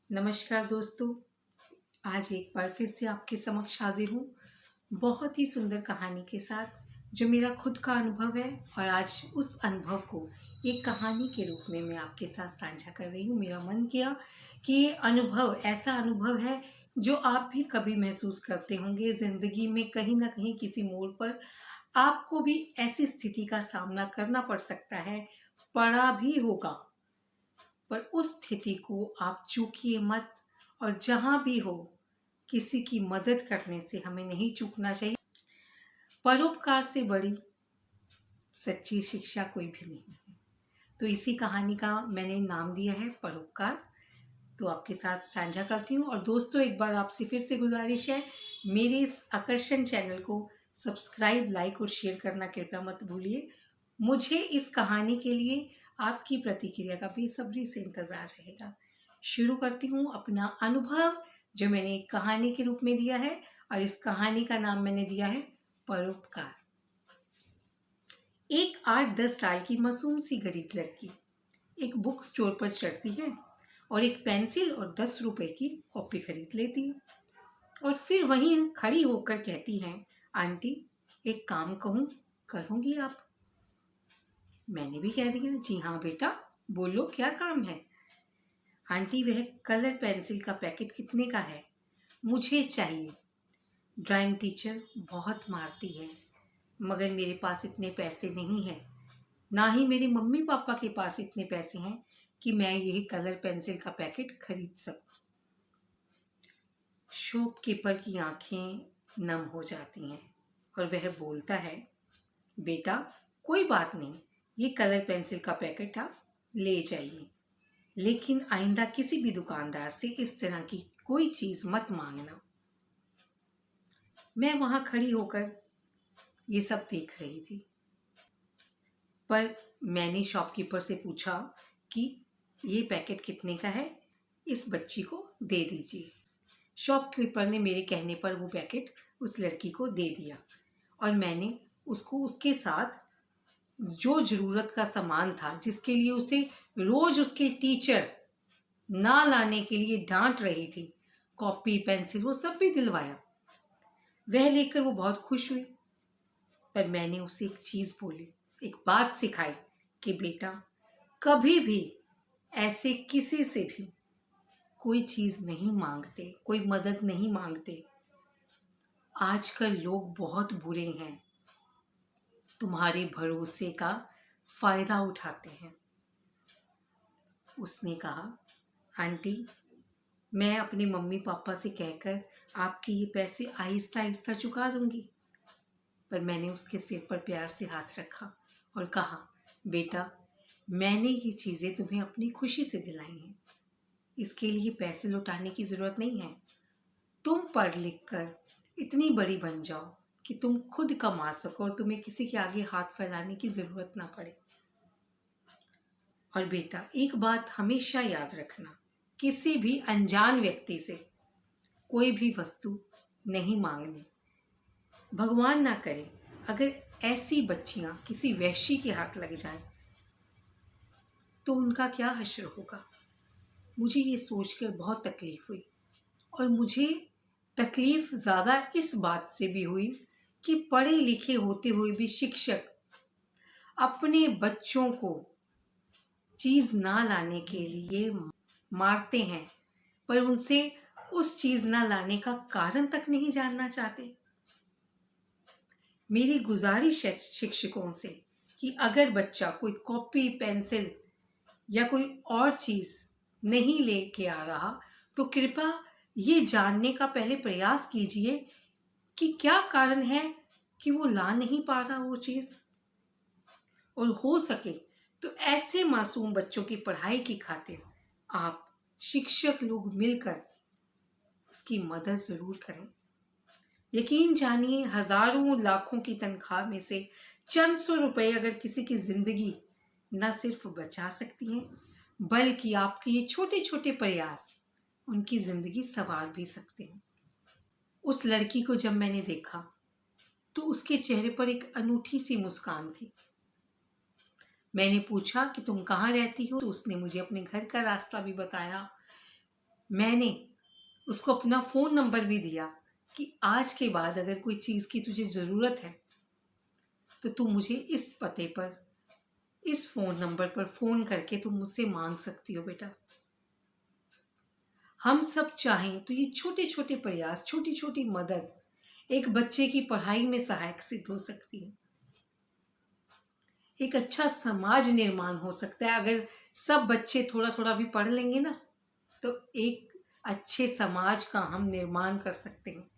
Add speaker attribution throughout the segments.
Speaker 1: नमस्कार दोस्तों। आज एक बार फिर से आपके समक्ष हाजिर हूँ बहुत ही सुंदर कहानी के साथ, जो मेरा खुद का अनुभव है। और आज उस अनुभव को एक कहानी के रूप में मैं आपके साथ साझा कर रही हूँ। मेरा मन किया कि ये अनुभव ऐसा अनुभव है जो आप भी कभी महसूस करते होंगे ज़िंदगी में। कहीं ना कहीं किसी मोड़ पर आपको भी ऐसी स्थिति का सामना करना पड़ सकता है, पड़ा भी होगा। पर उस स्थिति को आप चूकिए मत, और जहां भी हो किसी की मदद करने से हमें नहीं चूकना चाहिए। परोपकार से बड़ी सच्ची शिक्षा कोई भी नहीं है। तो इसी कहानी का मैंने नाम दिया है परोपकार। तो आपके साथ साझा करती हूँ। और दोस्तों, एक बार आपसे फिर से गुजारिश है, मेरे इस आकर्षण चैनल को सब्सक्राइब, लाइक और शेयर करना कृपया मत भूलिए। मुझे इस कहानी के लिए आपकी प्रतिक्रिया का बेसब्री से इंतज़ार रहेगा। शुरू करती हूँ अपना अनुभव, जो मैंने एक कहानी के रूप में दिया है। और इस कहानी का नाम मैंने दिया है परोपकार। एक 8-10 साल की मासूम सी गरीब लड़की एक बुक स्टोर पर चढ़ती है और एक पेंसिल और 10 रुपए की कॉपी खरीद लेती है। और फिर वहीं खड़ी होकर कहती हैं, आंटी, एक काम कहूँ, करोगी आप? मैंने भी कह दिया, जी हाँ बेटा, बोलो क्या काम है। आंटी, वह कलर पेंसिल का पैकेट कितने का है? मुझे चाहिए। ड्राइंग टीचर बहुत मारती है, मगर मेरे पास इतने पैसे नहीं हैं। ना ही मेरे मम्मी पापा के पास इतने पैसे हैं कि मैं यही कलर पेंसिल का पैकेट खरीद सकूं। शॉपकीपर की आंखें नम हो जाती हैं और वह बोलता है, बेटा, कोई बात नहीं, ये कलर पेंसिल का पैकेट आप ले जाइए, लेकिन आइंदा किसी भी दुकानदार से इस तरह की कोई चीज मत मांगना। मैं वहां खड़ी होकर ये सब देख रही थी, पर मैंने शॉपकीपर से पूछा कि ये पैकेट कितने का है, इस बच्ची को दे दीजिए। शॉपकीपर ने मेरे कहने पर वो पैकेट उस लड़की को दे दिया, और मैंने उसको उसके साथ जो ज़रूरत का सामान था, जिसके लिए उसे रोज उसके टीचर ना लाने के लिए डांट रही थी, कॉपी पेंसिल वो सब भी दिलवाया। वह लेकर वो बहुत खुश हुई। पर मैंने उसे एक चीज़ बोली, एक बात सिखाई कि बेटा, कभी भी ऐसे किसी से भी कोई चीज़ नहीं मांगते, कोई मदद नहीं मांगते। आजकल लोग बहुत बुरे हैं, तुम्हारे भरोसे का फायदा उठाते हैं। उसने कहा, आंटी, मैं अपने मम्मी पापा से कहकर आपके ये पैसे आहिस्ता आहिस्ता चुका दूंगी। पर मैंने उसके सिर पर प्यार से हाथ रखा और कहा, बेटा, मैंने ये चीज़ें तुम्हें अपनी खुशी से दिलाई हैं, इसके लिए पैसे लौटाने की ज़रूरत नहीं है। तुम पढ़ लिख कर इतनी बड़ी बन जाओ कि तुम खुद कमा सको और तुम्हें किसी के आगे हाथ फैलाने की ज़रूरत ना पड़े। और बेटा, एक बात हमेशा याद रखना, किसी भी अनजान व्यक्ति से कोई भी वस्तु नहीं मांगनी। भगवान ना करे अगर ऐसी बच्चियां किसी वैश्य के हाथ लग जाएं, तो उनका क्या हश्र होगा। मुझे ये सोचकर बहुत तकलीफ हुई, और मुझे तकलीफ ज़्यादा इस बात से भी हुई कि पढ़े लिखे होते हुए भी शिक्षक अपने बच्चों को चीज़ ना लाने के लिए मारते हैं, पर उनसे उस चीज़ ना लाने का कारण तक नहीं जानना चाहते। मेरी गुजारिश है शिक्षकों से कि अगर बच्चा कोई कॉपी पेंसिल या कोई और चीज़ नहीं लेके आ रहा, तो कृपया ये जानने का पहले प्रयास कीजिए कि क्या कारण है कि वो ला नहीं पा रहा वो चीज़। और हो सके तो ऐसे मासूम बच्चों की पढ़ाई की खातिर आप शिक्षक लोग मिलकर उसकी मदद ज़रूर करें। यकीन जानिए, हजारों लाखों की तनख्वाह में से चंद सौ रुपए अगर किसी की जिंदगी न सिर्फ बचा सकती हैं, बल्कि आपके ये छोटे छोटे प्रयास उनकी जिंदगी संवार भी सकते हैं। उस लड़की को जब मैंने देखा तो उसके चेहरे पर एक अनूठी सी मुस्कान थी। मैंने पूछा कि तुम कहाँ रहती हो, तो उसने मुझे अपने घर का रास्ता भी बताया। मैंने उसको अपना फ़ोन नंबर भी दिया कि आज के बाद अगर कोई चीज़ की तुझे ज़रूरत है तो तू मुझे इस पते पर, इस फ़ोन नंबर पर फ़ोन करके तुम मुझसे मांग सकती हो बेटा। हम सब चाहें तो ये छोटे छोटे प्रयास, छोटी छोटी मदद एक बच्चे की पढ़ाई में सहायक सिद्ध हो सकती है। एक अच्छा समाज निर्माण हो सकता है अगर सब बच्चे थोड़ा थोड़ा भी पढ़ लेंगे ना, तो एक अच्छे समाज का हम निर्माण कर सकते हैं।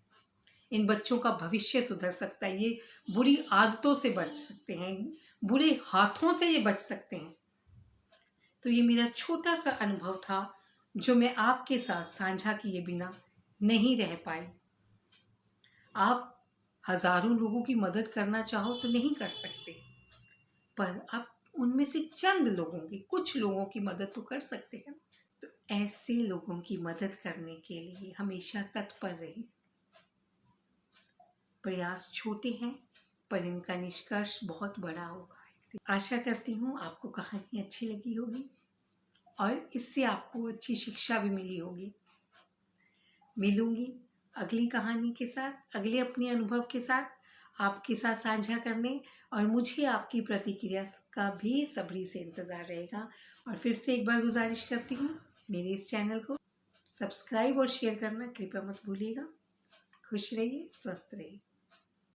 Speaker 1: इन बच्चों का भविष्य सुधर सकता है, ये बुरी आदतों से बच सकते हैं, बुरे हाथों से ये बच सकते हैं। तो ये मेरा छोटा सा अनुभव था जो मैं आपके साथ साझा किए बिना नहीं रह पाई। आप हजारों लोगों की मदद करना चाहो तो नहीं कर सकते, पर आप उनमें से चंद लोगों की, कुछ लोगों की मदद तो कर सकते हैं। तो ऐसे लोगों की मदद करने के लिए हमेशा तत्पर रहिए। प्रयास छोटे हैं पर इनका निष्कर्ष बहुत बड़ा होगा। आशा करती हूँ आपको कहानी अच्छी लगी होगी और इससे आपको अच्छी शिक्षा भी मिली होगी। मिलूंगी अगली कहानी के साथ, अगले अपने अनुभव के साथ आपके साथ साझा करने, और मुझे आपकी प्रतिक्रिया का भी सब्री से इंतज़ार रहेगा। और फिर से एक बार गुजारिश करती हूँ, मेरे इस चैनल को सब्सक्राइब और शेयर करना कृपया मत भूलिएगा। खुश रहिए, स्वस्थ रहिए।